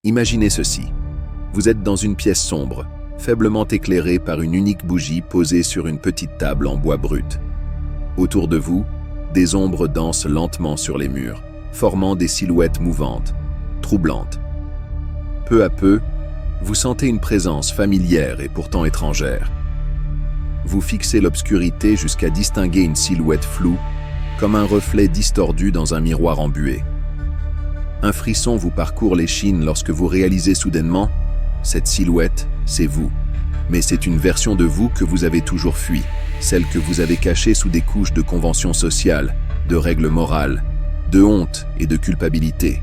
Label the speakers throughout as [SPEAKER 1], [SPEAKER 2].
[SPEAKER 1] Imaginez ceci. Vous êtes dans une pièce sombre, faiblement éclairée par une unique bougie posée sur une petite table en bois brut. Autour de vous, des ombres dansent lentement sur les murs, formant des silhouettes mouvantes, troublantes. Peu à peu, vous sentez une présence familière et pourtant étrangère. Vous fixez l'obscurité jusqu'à distinguer une silhouette floue, comme un reflet distordu dans un miroir embué. Un frisson vous parcourt l'échine lorsque vous réalisez soudainement « Cette silhouette, c'est vous ». Mais c'est une version de vous que vous avez toujours fui, celle que vous avez cachée sous des couches de conventions sociales, de règles morales, de honte et de culpabilité.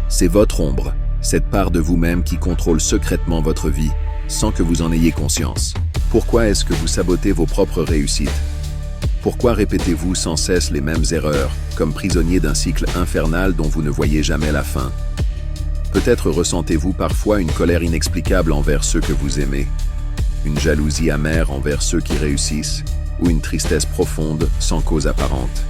[SPEAKER 1] C'est votre ombre, cette part de vous-même qui contrôle secrètement votre vie, sans que vous en ayez conscience. Pourquoi est-ce que vous sabotez vos propres réussites? Pourquoi répétez-vous sans cesse les mêmes erreurs, comme prisonnier d'un cycle infernal dont vous ne voyez jamais la fin? Peut-être ressentez-vous parfois une colère inexplicable envers ceux que vous aimez, une jalousie amère envers ceux qui réussissent, ou une tristesse profonde sans cause apparente.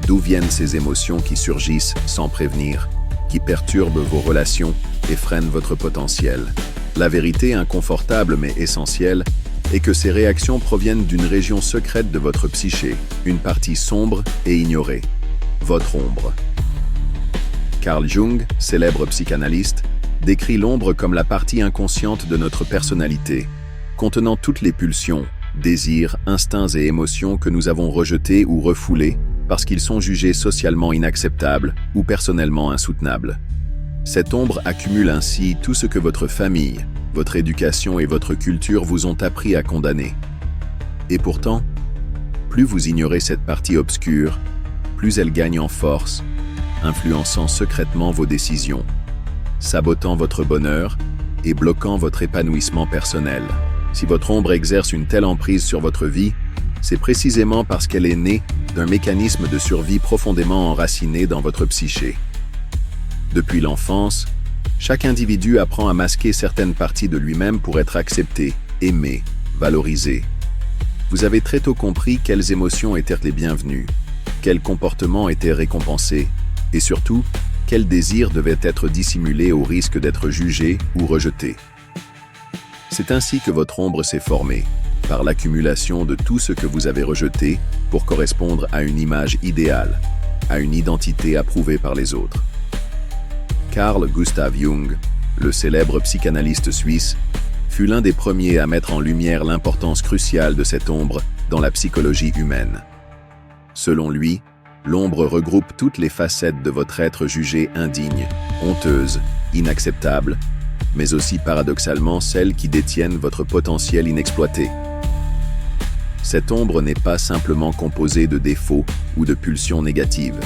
[SPEAKER 1] D'où viennent ces émotions qui surgissent sans prévenir, qui perturbent vos relations et freinent votre potentiel? La vérité inconfortable mais essentielle est que ces réactions proviennent d'une région secrète de votre psyché, une partie sombre et ignorée, votre ombre. Carl Jung, célèbre psychanalyste, décrit l'ombre comme la partie inconsciente de notre personnalité, contenant toutes les pulsions, désirs, instincts et émotions que nous avons rejetés ou refoulés parce qu'ils sont jugés socialement inacceptables ou personnellement insoutenables. Cette ombre accumule ainsi tout ce que votre famille, votre éducation et votre culture vous ont appris à condamner. Et pourtant, plus vous ignorez cette partie obscure, plus elle gagne en force, influençant secrètement vos décisions, sabotant votre bonheur et bloquant votre épanouissement personnel. Si votre ombre exerce une telle emprise sur votre vie, c'est précisément parce qu'elle est née d'un mécanisme de survie profondément enraciné dans votre psyché. Depuis l'enfance, chaque individu apprend à masquer certaines parties de lui-même pour être accepté, aimé, valorisé. Vous avez très tôt compris quelles émotions étaient les bienvenues, quels comportements étaient récompensés, et surtout, quels désirs devaient être dissimulés au risque d'être jugés ou rejetés. C'est ainsi que votre ombre s'est formée, par l'accumulation de tout ce que vous avez rejeté pour correspondre à une image idéale, à une identité approuvée par les autres. Carl Gustav Jung, le célèbre psychanalyste suisse, fut l'un des premiers à mettre en lumière l'importance cruciale de cette ombre dans la psychologie humaine. Selon lui, l'ombre regroupe toutes les facettes de votre être jugée indigne, honteuse, inacceptable, mais aussi paradoxalement celles qui détiennent votre potentiel inexploité. Cette ombre n'est pas simplement composée de défauts ou de pulsions négatives.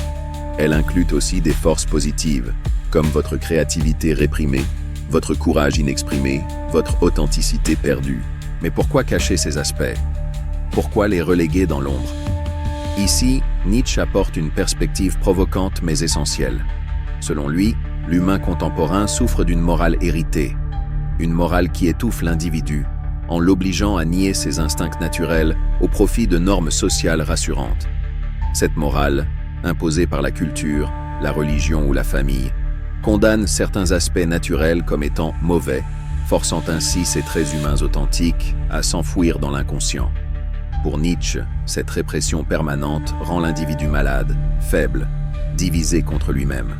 [SPEAKER 1] Elle inclut aussi des forces positives, comme votre créativité réprimée, votre courage inexprimé, votre authenticité perdue. Mais pourquoi cacher ces aspects? Pourquoi les reléguer dans l'ombre? Ici, Nietzsche apporte une perspective provocante mais essentielle. Selon lui, l'humain contemporain souffre d'une morale héritée, une morale qui étouffe l'individu, en l'obligeant à nier ses instincts naturels au profit de normes sociales rassurantes. Cette morale, imposée par la culture, la religion ou la famille, condamne certains aspects naturels comme étant mauvais, forçant ainsi ces traits humains authentiques à s'enfouir dans l'inconscient. Pour Nietzsche, cette répression permanente rend l'individu malade, faible, divisé contre lui-même.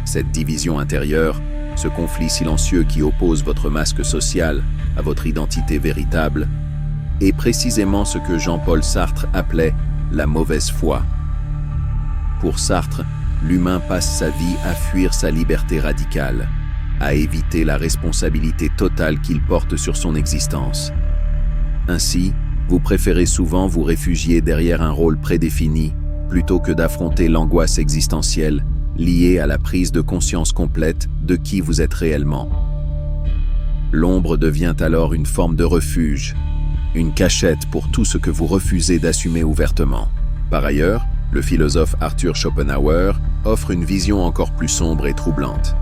[SPEAKER 1] Cette division intérieure, ce conflit silencieux qui oppose votre masque social à votre identité véritable, est précisément ce que Jean-Paul Sartre appelait la mauvaise foi. Pour Sartre, l'humain passe sa vie à fuir sa liberté radicale, à éviter la responsabilité totale qu'il porte sur son existence. Ainsi, vous préférez souvent vous réfugier derrière un rôle prédéfini plutôt que d'affronter l'angoisse existentielle liée à la prise de conscience complète de qui vous êtes réellement. L'ombre devient alors une forme de refuge, une cachette pour tout ce que vous refusez d'assumer ouvertement. Par ailleurs, le philosophe Arthur Schopenhauer offre une vision encore plus sombre et troublante.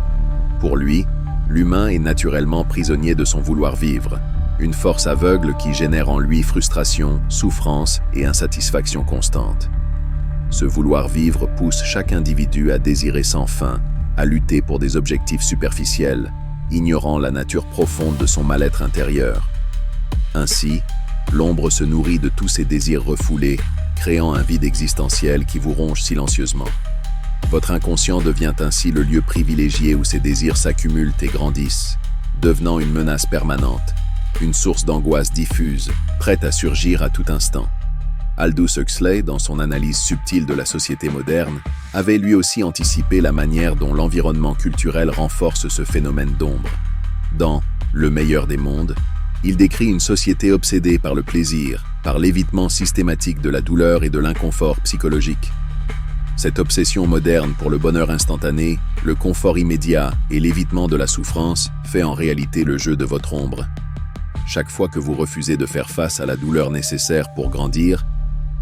[SPEAKER 1] Pour lui, l'humain est naturellement prisonnier de son vouloir vivre, une force aveugle qui génère en lui frustration, souffrance et insatisfaction constante. Ce vouloir vivre pousse chaque individu à désirer sans fin, à lutter pour des objectifs superficiels, ignorant la nature profonde de son mal-être intérieur. Ainsi, l'ombre se nourrit de tous ces désirs refoulés, créant un vide existentiel qui vous ronge silencieusement. Votre inconscient devient ainsi le lieu privilégié où ces désirs s'accumulent et grandissent, devenant une menace permanente, une source d'angoisse diffuse, prête à surgir à tout instant. Aldous Huxley, dans son analyse subtile de la société moderne, avait lui aussi anticipé la manière dont l'environnement culturel renforce ce phénomène d'ombre. Dans « Le meilleur des mondes », il décrit une société obsédée par le plaisir, par l'évitement systématique de la douleur et de l'inconfort psychologique. Cette obsession moderne pour le bonheur instantané, le confort immédiat et l'évitement de la souffrance fait en réalité le jeu de votre ombre. Chaque fois que vous refusez de faire face à la douleur nécessaire pour grandir,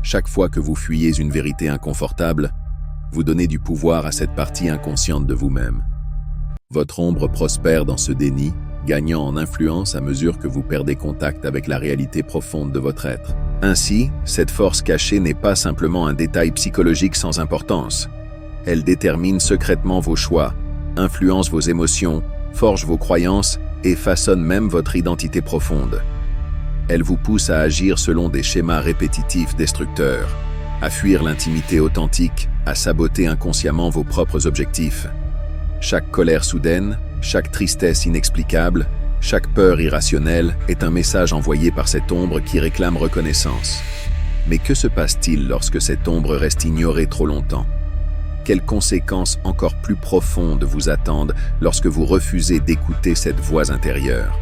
[SPEAKER 1] chaque fois que vous fuyez une vérité inconfortable, vous donnez du pouvoir à cette partie inconsciente de vous-même. Votre ombre prospère dans ce déni, gagnant en influence à mesure que vous perdez contact avec la réalité profonde de votre être. Ainsi, cette force cachée n'est pas simplement un détail psychologique sans importance. Elle détermine secrètement vos choix, influence vos émotions, forge vos croyances et façonne même votre identité profonde. Elle vous pousse à agir selon des schémas répétitifs destructeurs, à fuir l'intimité authentique, à saboter inconsciemment vos propres objectifs. Chaque colère soudaine, chaque tristesse inexplicable, chaque peur irrationnelle est un message envoyé par cette ombre qui réclame reconnaissance. Mais que se passe-t-il lorsque cette ombre reste ignorée trop longtemps? Quelles conséquences encore plus profondes vous attendent lorsque vous refusez d'écouter cette voix intérieure?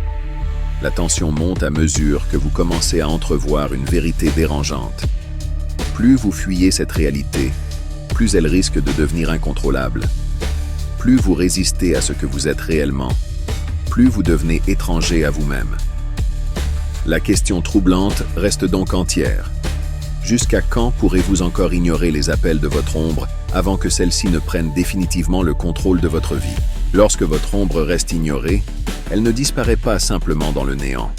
[SPEAKER 1] La tension monte à mesure que vous commencez à entrevoir une vérité dérangeante. Plus vous fuyez cette réalité, plus elle risque de devenir incontrôlable. Plus vous résistez à ce que vous êtes réellement, plus vous devenez étranger à vous-même. La question troublante reste donc entière. Jusqu'à quand pourrez-vous encore ignorer les appels de votre ombre avant que celle-ci ne prenne définitivement le contrôle de votre vie? Lorsque votre ombre reste ignorée, elle ne disparaît pas simplement dans le néant.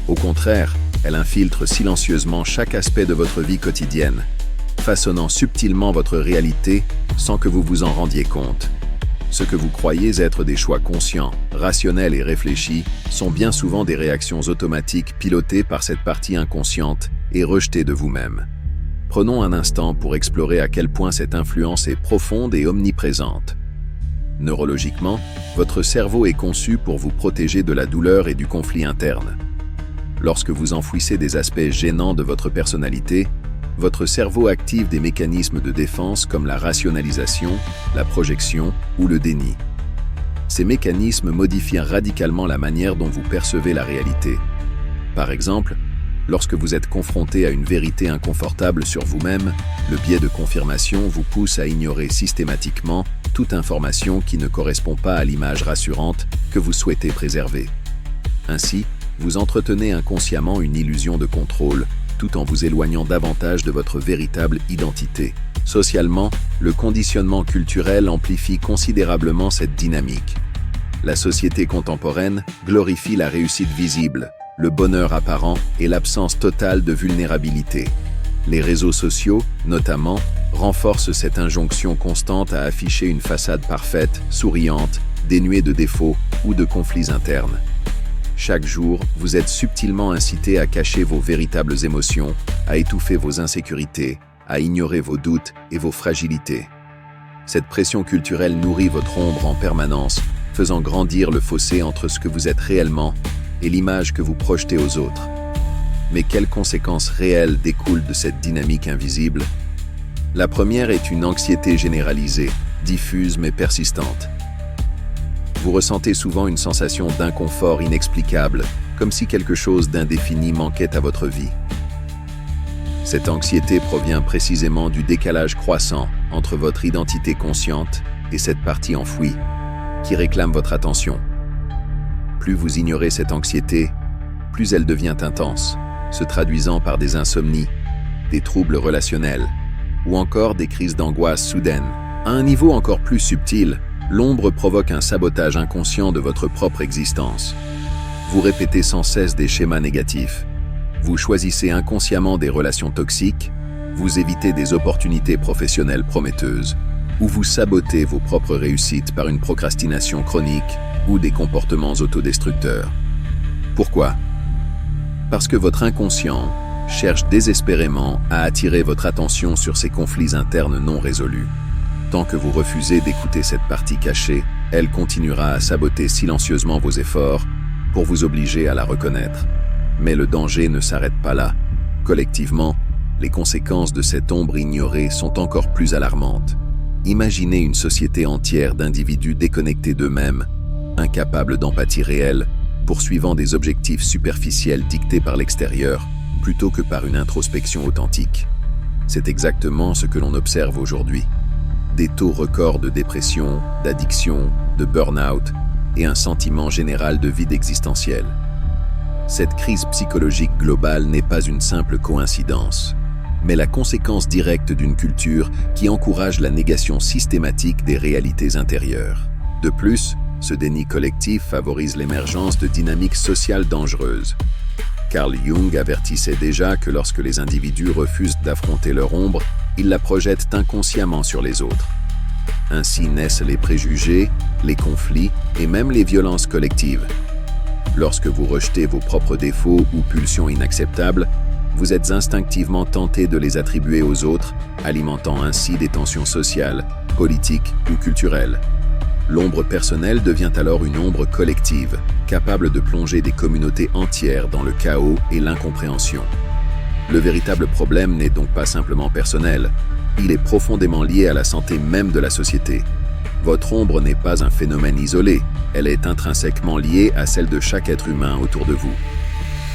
[SPEAKER 1] Au contraire, elle infiltre silencieusement chaque aspect de votre vie quotidienne, façonnant subtilement votre réalité sans que vous vous en rendiez compte. Ce que vous croyez être des choix conscients, rationnels et réfléchis sont bien souvent des réactions automatiques pilotées par cette partie inconsciente et rejetées de vous-même. Prenons un instant pour explorer à quel point cette influence est profonde et omniprésente. Neurologiquement, votre cerveau est conçu pour vous protéger de la douleur et du conflit interne. Lorsque vous enfouissez des aspects gênants de votre personnalité, votre cerveau active des mécanismes de défense comme la rationalisation, la projection ou le déni. Ces mécanismes modifient radicalement la manière dont vous percevez la réalité. Par exemple, lorsque vous êtes confronté à une vérité inconfortable sur vous-même, le biais de confirmation vous pousse à ignorer systématiquement toute information qui ne correspond pas à l'image rassurante que vous souhaitez préserver. Ainsi, vous entretenez inconsciemment une illusion de contrôle, tout en vous éloignant davantage de votre véritable identité. Socialement, le conditionnement culturel amplifie considérablement cette dynamique. La société contemporaine glorifie la réussite visible, le bonheur apparent et l'absence totale de vulnérabilité. Les réseaux sociaux, notamment, renforcent cette injonction constante à afficher une façade parfaite, souriante, dénuée de défauts ou de conflits internes. Chaque jour, vous êtes subtilement incité à cacher vos véritables émotions, à étouffer vos insécurités, à ignorer vos doutes et vos fragilités. Cette pression culturelle nourrit votre ombre en permanence, faisant grandir le fossé entre ce que vous êtes réellement et l'image que vous projetez aux autres. Mais quelles conséquences réelles découlent de cette dynamique invisible? La première est une anxiété généralisée, diffuse mais persistante. Vous ressentez souvent une sensation d'inconfort inexplicable, comme si quelque chose d'indéfini manquait à votre vie. Cette anxiété provient précisément du décalage croissant entre votre identité consciente et cette partie enfouie, qui réclame votre attention. Plus vous ignorez cette anxiété, plus elle devient intense, se traduisant par des insomnies, des troubles relationnels, ou encore des crises d'angoisse soudaines. À un niveau encore plus subtil, l'ombre provoque un sabotage inconscient de votre propre existence. Vous répétez sans cesse des schémas négatifs. Vous choisissez inconsciemment des relations toxiques. Vous évitez des opportunités professionnelles prometteuses. où vous sabotez vos propres réussites par une procrastination chronique ou des comportements autodestructeurs. Pourquoi? Parce que votre inconscient cherche désespérément à attirer votre attention sur ces conflits internes non résolus. Tant que vous refusez d'écouter cette partie cachée, elle continuera à saboter silencieusement vos efforts pour vous obliger à la reconnaître. Mais le danger ne s'arrête pas là. Collectivement, les conséquences de cette ombre ignorée sont encore plus alarmantes. Imaginez une société entière d'individus déconnectés d'eux-mêmes, incapables d'empathie réelle, poursuivant des objectifs superficiels dictés par l'extérieur, plutôt que par une introspection authentique. C'est exactement ce que l'on observe aujourd'hui. Des taux records de dépression, d'addiction, de burn-out et un sentiment général de vide existentiel. Cette crise psychologique globale n'est pas une simple coïncidence, mais la conséquence directe d'une culture qui encourage la négation systématique des réalités intérieures. De plus, ce déni collectif favorise l'émergence de dynamiques sociales dangereuses. Carl Jung avertissait déjà que lorsque les individus refusent d'affronter leur ombre, ils la projettent inconsciemment sur les autres. Ainsi naissent les préjugés, les conflits et même les violences collectives. Lorsque vous rejetez vos propres défauts ou pulsions inacceptables, vous êtes instinctivement tenté de les attribuer aux autres, alimentant ainsi des tensions sociales, politiques ou culturelles. L'ombre personnelle devient alors une ombre collective, capable de plonger des communautés entières dans le chaos et l'incompréhension. Le véritable problème n'est donc pas simplement personnel, il est profondément lié à la santé même de la société. Votre ombre n'est pas un phénomène isolé, elle est intrinsèquement liée à celle de chaque être humain autour de vous.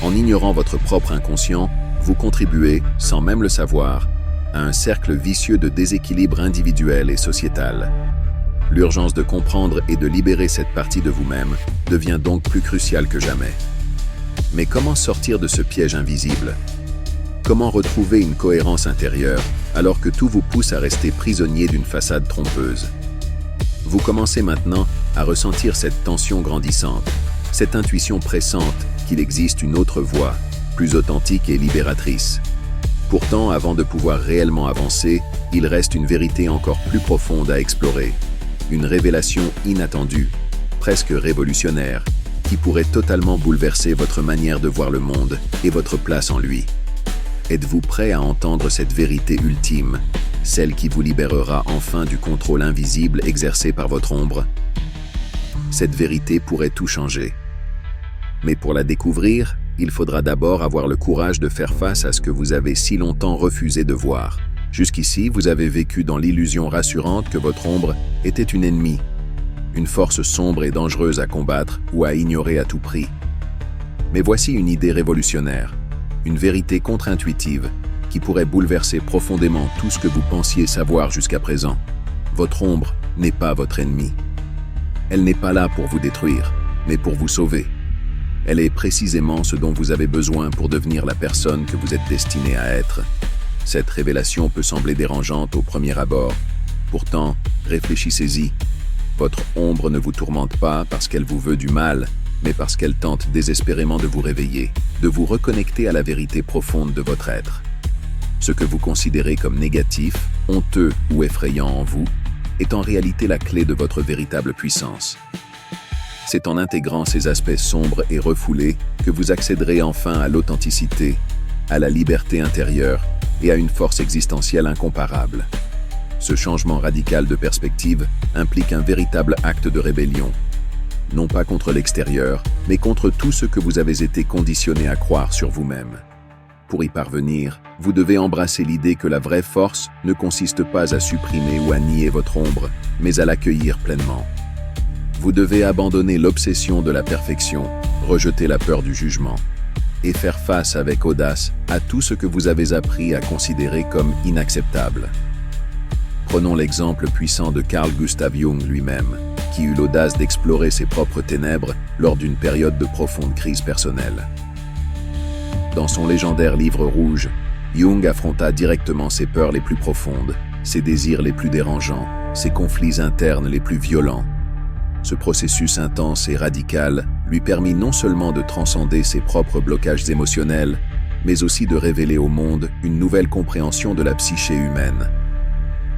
[SPEAKER 1] En ignorant votre propre inconscient, vous contribuez, sans même le savoir, à un cercle vicieux de déséquilibre individuel et sociétal. L'urgence de comprendre et de libérer cette partie de vous-même devient donc plus cruciale que jamais. Mais comment sortir de ce piège invisible? Comment retrouver une cohérence intérieure alors que tout vous pousse à rester prisonnier d'une façade trompeuse? Vous commencez maintenant à ressentir cette tension grandissante, cette intuition pressante qu'il existe une autre voie, plus authentique et libératrice. Pourtant, avant de pouvoir réellement avancer, il reste une vérité encore plus profonde à explorer. Une révélation inattendue, presque révolutionnaire, qui pourrait totalement bouleverser votre manière de voir le monde et votre place en lui. Êtes-vous prêt à entendre cette vérité ultime, celle qui vous libérera enfin du contrôle invisible exercé par votre ombre? Cette vérité pourrait tout changer. Mais pour la découvrir, il faudra d'abord avoir le courage de faire face à ce que vous avez si longtemps refusé de voir. Jusqu'ici, vous avez vécu dans l'illusion rassurante que votre ombre était une ennemie, une force sombre et dangereuse à combattre ou à ignorer à tout prix. Mais voici une idée révolutionnaire, une vérité contre-intuitive qui pourrait bouleverser profondément tout ce que vous pensiez savoir jusqu'à présent. Votre ombre n'est pas votre ennemi. Elle n'est pas là pour vous détruire, mais pour vous sauver. Elle est précisément ce dont vous avez besoin pour devenir la personne que vous êtes destiné à être. Cette révélation peut sembler dérangeante au premier abord. Pourtant, réfléchissez-y. Votre ombre ne vous tourmente pas parce qu'elle vous veut du mal, mais parce qu'elle tente désespérément de vous réveiller, de vous reconnecter à la vérité profonde de votre être. Ce que vous considérez comme négatif, honteux ou effrayant en vous, est en réalité la clé de votre véritable puissance. C'est en intégrant ces aspects sombres et refoulés que vous accéderez enfin à l'authenticité, à la liberté intérieure et à une force existentielle incomparable. Ce changement radical de perspective implique un véritable acte de rébellion, non pas contre l'extérieur, mais contre tout ce que vous avez été conditionné à croire sur vous-même. Pour y parvenir, vous devez embrasser l'idée que la vraie force ne consiste pas à supprimer ou à nier votre ombre, mais à l'accueillir pleinement. Vous devez abandonner l'obsession de la perfection, rejeter la peur du jugement, et faire face avec audace à tout ce que vous avez appris à considérer comme inacceptable. Prenons l'exemple puissant de Carl Gustav Jung lui-même, qui eut l'audace d'explorer ses propres ténèbres lors d'une période de profonde crise personnelle. Dans son légendaire livre rouge, Jung affronta directement ses peurs les plus profondes, ses désirs les plus dérangeants, ses conflits internes les plus violents. Ce processus intense et radical lui permit non seulement de transcender ses propres blocages émotionnels, mais aussi de révéler au monde une nouvelle compréhension de la psyché humaine.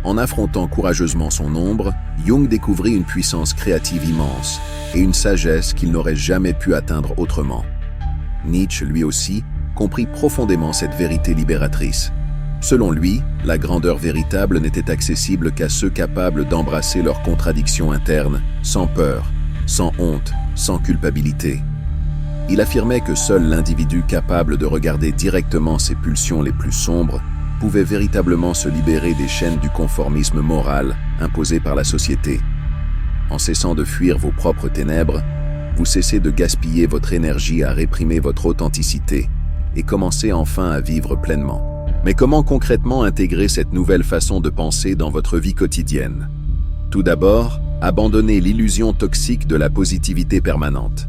[SPEAKER 1] En affrontant courageusement son ombre, Jung découvrit une puissance créative immense et une sagesse qu'il n'aurait jamais pu atteindre autrement. Nietzsche, lui aussi, comprit profondément cette vérité libératrice. Selon lui, la grandeur véritable n'était accessible qu'à ceux capables d'embrasser leurs contradictions internes, sans peur, sans honte, sans culpabilité. Il affirmait que seul l'individu capable de regarder directement ses pulsions les plus sombres pouvait véritablement se libérer des chaînes du conformisme moral imposé par la société. En cessant de fuir vos propres ténèbres, vous cessez de gaspiller votre énergie à réprimer votre authenticité et commencez enfin à vivre pleinement. Mais comment concrètement intégrer cette nouvelle façon de penser dans votre vie quotidienne? Tout d'abord, abandonnez l'illusion toxique de la positivité permanente.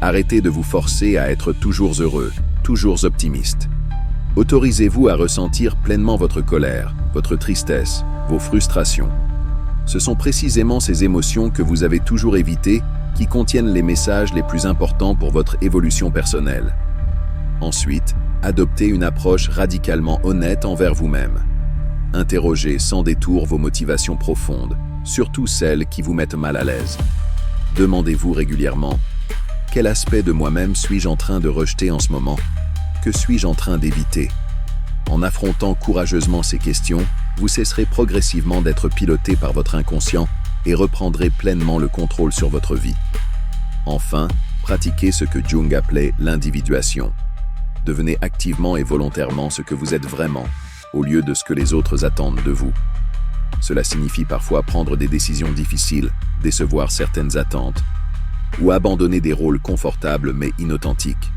[SPEAKER 1] Arrêtez de vous forcer à être toujours heureux, toujours optimiste. Autorisez-vous à ressentir pleinement votre colère, votre tristesse, vos frustrations. Ce sont précisément ces émotions que vous avez toujours évitées qui contiennent les messages les plus importants pour votre évolution personnelle. Ensuite, adoptez une approche radicalement honnête envers vous-même. Interrogez sans détour vos motivations profondes, surtout celles qui vous mettent mal à l'aise. Demandez-vous régulièrement: quel aspect de moi-même suis-je en train de rejeter en ce moment? Que suis-je en train d'éviter? En affrontant courageusement ces questions, vous cesserez progressivement d'être piloté par votre inconscient et reprendrez pleinement le contrôle sur votre vie. Enfin, pratiquez ce que Jung appelait l'individuation. Devenez activement et volontairement ce que vous êtes vraiment, au lieu de ce que les autres attendent de vous. Cela signifie parfois prendre des décisions difficiles, décevoir certaines attentes, ou abandonner des rôles confortables mais inauthentiques.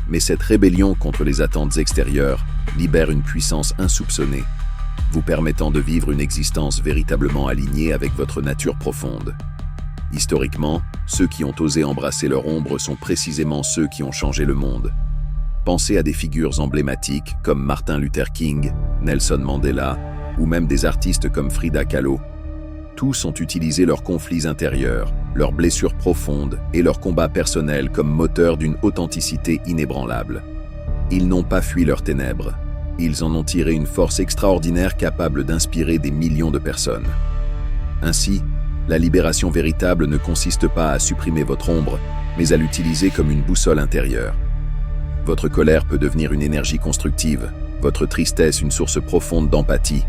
[SPEAKER 1] Mais cette rébellion contre les attentes extérieures libère une puissance insoupçonnée, vous permettant de vivre une existence véritablement alignée avec votre nature profonde. Historiquement, ceux qui ont osé embrasser leur ombre sont précisément ceux qui ont changé le monde. Pensez à des figures emblématiques comme Martin Luther King, Nelson Mandela, ou même des artistes comme Frida Kahlo. Tous ont utilisé leurs conflits intérieurs, leurs blessures profondes et leurs combats personnels comme moteur d'une authenticité inébranlable. Ils n'ont pas fui leurs ténèbres. Ils en ont tiré une force extraordinaire capable d'inspirer des millions de personnes. Ainsi, la libération véritable ne consiste pas à supprimer votre ombre, mais à l'utiliser comme une boussole intérieure. Votre colère peut devenir une énergie constructive, votre tristesse une source profonde d'empathie,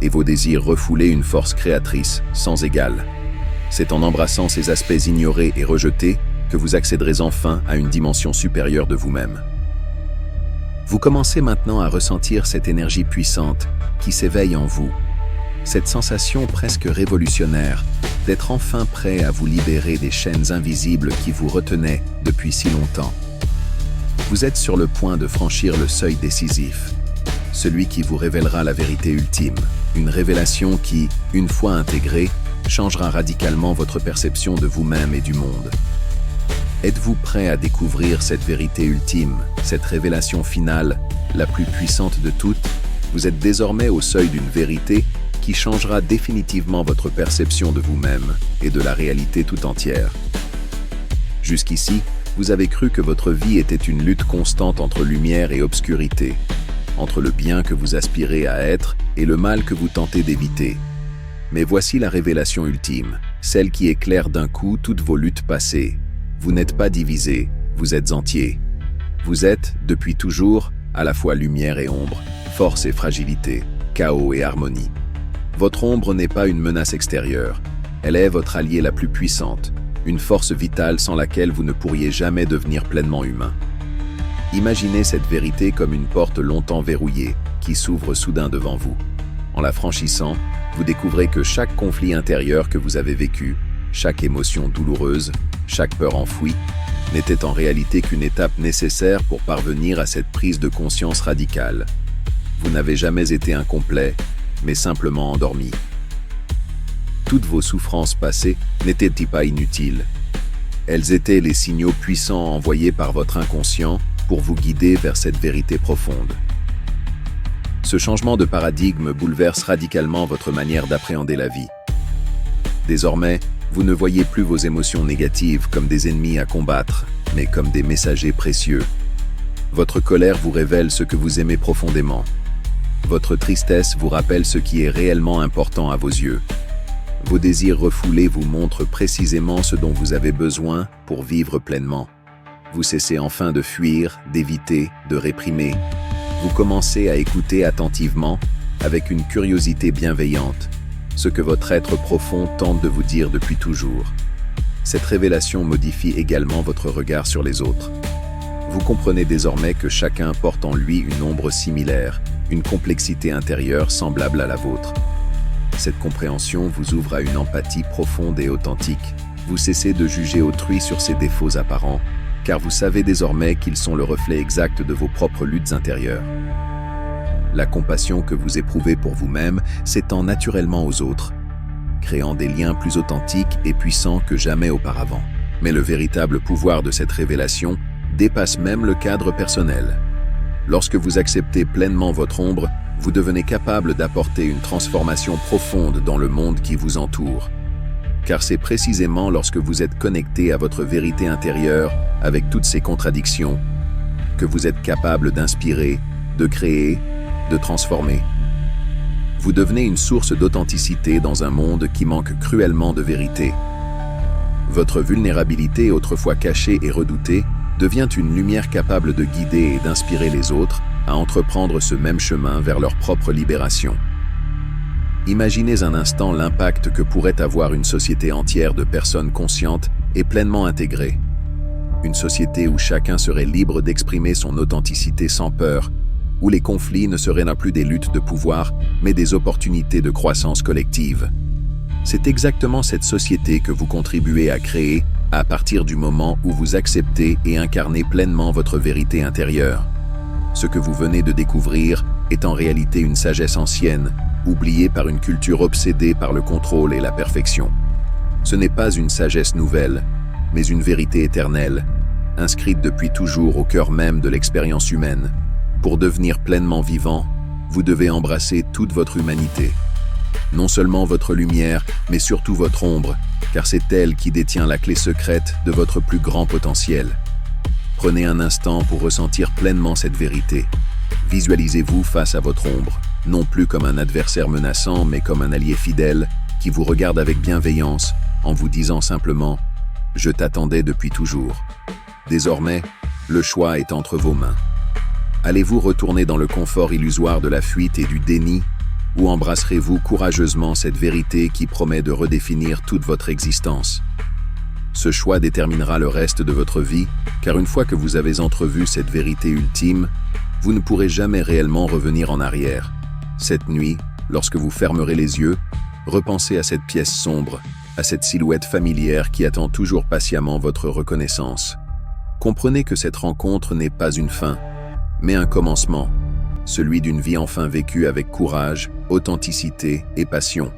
[SPEAKER 1] et vos désirs refoulés une force créatrice sans égale. C'est en embrassant ces aspects ignorés et rejetés que vous accéderez enfin à une dimension supérieure de vous-même. Vous commencez maintenant à ressentir cette énergie puissante qui s'éveille en vous, cette sensation presque révolutionnaire d'être enfin prêt à vous libérer des chaînes invisibles qui vous retenaient depuis si longtemps. Vous êtes sur le point de franchir le seuil décisif, celui qui vous révélera la vérité ultime, une révélation qui, une fois intégrée, changera radicalement votre perception de vous-même et du monde. Êtes-vous prêt à découvrir cette vérité ultime, cette révélation finale, la plus puissante de toutes? Vous êtes désormais au seuil d'une vérité qui changera définitivement votre perception de vous-même et de la réalité tout entière. Jusqu'ici, vous avez cru que votre vie était une lutte constante entre lumière et obscurité, entre le bien que vous aspirez à être et le mal que vous tentez d'éviter. Mais voici la révélation ultime, celle qui éclaire d'un coup toutes vos luttes passées. Vous n'êtes pas divisé, vous êtes entier. Vous êtes, depuis toujours, à la fois lumière et ombre, force et fragilité, chaos et harmonie. Votre ombre n'est pas une menace extérieure, elle est votre alliée la plus puissante, une force vitale sans laquelle vous ne pourriez jamais devenir pleinement humain. Imaginez cette vérité comme une porte longtemps verrouillée, qui s'ouvre soudain devant vous. En la franchissant, vous découvrez que chaque conflit intérieur que vous avez vécu, chaque émotion douloureuse, chaque peur enfouie, n'était en réalité qu'une étape nécessaire pour parvenir à cette prise de conscience radicale. Vous n'avez jamais été incomplet, mais simplement endormi. Toutes vos souffrances passées n'étaient-elles pas inutiles? Elles étaient les signaux puissants envoyés par votre inconscient pour vous guider vers cette vérité profonde. Ce changement de paradigme bouleverse radicalement votre manière d'appréhender la vie. Désormais, vous ne voyez plus vos émotions négatives comme des ennemis à combattre, mais comme des messagers précieux. Votre colère vous révèle ce que vous aimez profondément. Votre tristesse vous rappelle ce qui est réellement important à vos yeux. Vos désirs refoulés vous montrent précisément ce dont vous avez besoin pour vivre pleinement. Vous cessez enfin de fuir, d'éviter, de réprimer. Vous commencez à écouter attentivement, avec une curiosité bienveillante, ce que votre être profond tente de vous dire depuis toujours. Cette révélation modifie également votre regard sur les autres. Vous comprenez désormais que chacun porte en lui une ombre similaire, une complexité intérieure semblable à la vôtre. Cette compréhension vous ouvre à une empathie profonde et authentique. Vous cessez de juger autrui sur ses défauts apparents, car vous savez désormais qu'ils sont le reflet exact de vos propres luttes intérieures. La compassion que vous éprouvez pour vous-même s'étend naturellement aux autres, créant des liens plus authentiques et puissants que jamais auparavant. Mais le véritable pouvoir de cette révélation dépasse même le cadre personnel. Lorsque vous acceptez pleinement votre ombre, vous devenez capable d'apporter une transformation profonde dans le monde qui vous entoure. Car c'est précisément lorsque vous êtes connecté à votre vérité intérieure, avec toutes ses contradictions, que vous êtes capable d'inspirer, de créer, de transformer. Vous devenez une source d'authenticité dans un monde qui manque cruellement de vérité. Votre vulnérabilité, autrefois cachée et redoutée, devient une lumière capable de guider et d'inspirer les autres à entreprendre ce même chemin vers leur propre libération. Imaginez un instant l'impact que pourrait avoir une société entière de personnes conscientes et pleinement intégrées. Une société où chacun serait libre d'exprimer son authenticité sans peur, où les conflits ne seraient plus des luttes de pouvoir, mais des opportunités de croissance collective. C'est exactement cette société que vous contribuez à créer à partir du moment où vous acceptez et incarnez pleinement votre vérité intérieure. Ce que vous venez de découvrir est en réalité une sagesse ancienne, oubliée par une culture obsédée par le contrôle et la perfection. Ce n'est pas une sagesse nouvelle, mais une vérité éternelle, inscrite depuis toujours au cœur même de l'expérience humaine. Pour devenir pleinement vivant, vous devez embrasser toute votre humanité. Non seulement votre lumière, mais surtout votre ombre, car c'est elle qui détient la clé secrète de votre plus grand potentiel. Prenez un instant pour ressentir pleinement cette vérité. Visualisez-vous face à votre ombre, non plus comme un adversaire menaçant, mais comme un allié fidèle qui vous regarde avec bienveillance en vous disant simplement « Je t'attendais depuis toujours ». Désormais, le choix est entre vos mains. Allez-vous retourner dans le confort illusoire de la fuite et du déni, ou embrasserez-vous courageusement cette vérité qui promet de redéfinir toute votre existence? Ce choix déterminera le reste de votre vie, car une fois que vous avez entrevu cette vérité ultime, vous ne pourrez jamais réellement revenir en arrière. Cette nuit, lorsque vous fermerez les yeux, repensez à cette pièce sombre, à cette silhouette familière qui attend toujours patiemment votre reconnaissance. Comprenez que cette rencontre n'est pas une fin, mais un commencement, celui d'une vie enfin vécue avec courage, authenticité et passion.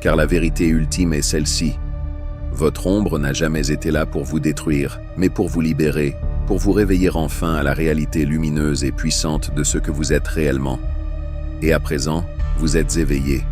[SPEAKER 1] Car la vérité ultime est celle-ci. Votre ombre n'a jamais été là pour vous détruire, mais pour vous libérer, pour vous réveiller enfin à la réalité lumineuse et puissante de ce que vous êtes réellement. Et à présent, vous êtes éveillé.